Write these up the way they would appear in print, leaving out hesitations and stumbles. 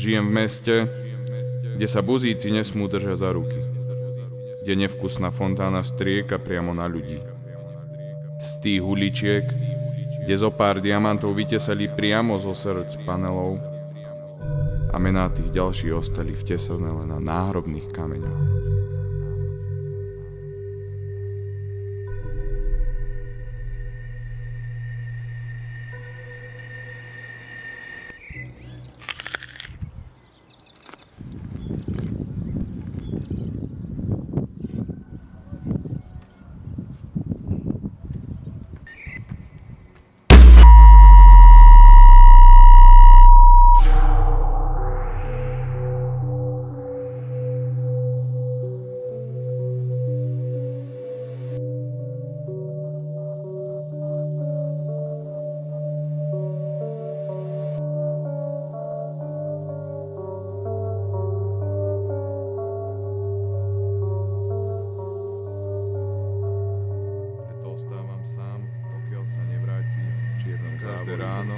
Žijem v meste, kde sa buzíci nesmú držať za ruky, kde nevkusná fontána strieka priamo na ľudí. Z tých uličiek, kde zo pár diamantov vytesali priamo zo srdc panelov a mená tých ďalších ostali vtesané len na náhrobných kameňoch.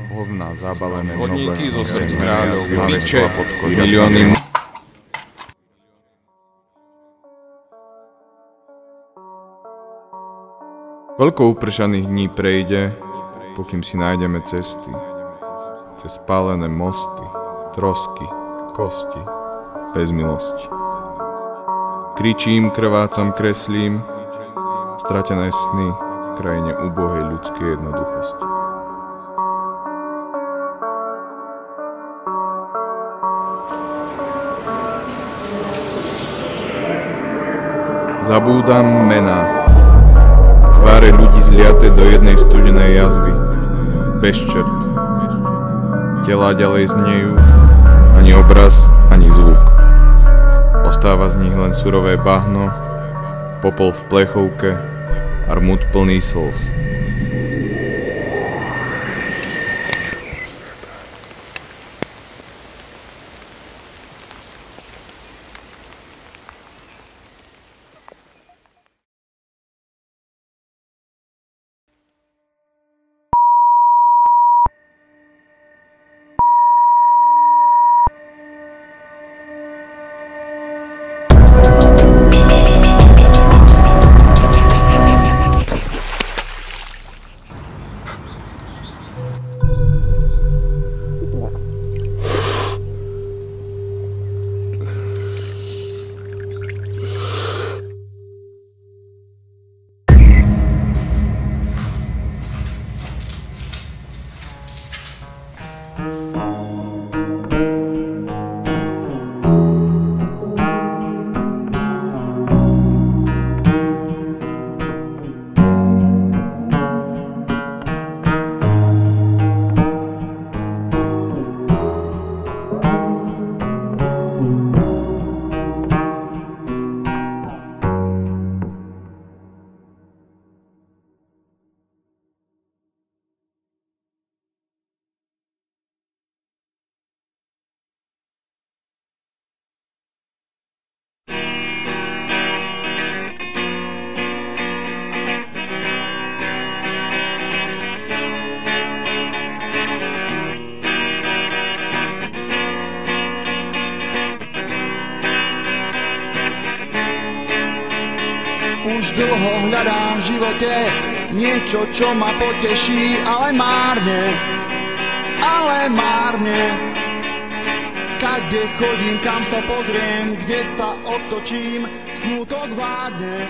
Hovná zabalené hodníky zo srdc kráľov, biče, milióny. Koľko upršaných dní prejde, pokým si nájdeme cesty, cez spálené mosty, trosky, kosti, bez milosti. Kričím, krvácam, kreslím, stratené sny v krajine ubohej ľudskej jednoduchosti. Zabúdam mená, tváre ľudí zliaté do jednej studenej jazvy, bez čert. Telá ďalej znejú, ani obraz, ani zvuk. Ostáva z nich len surové bahno, popol v plechovke a rmut plný slz. Už dlho hľadám v živote niečo, čo ma poteší, ale márne. Kade chodím, kam sa pozriem, kde sa otočím, smutok vládne.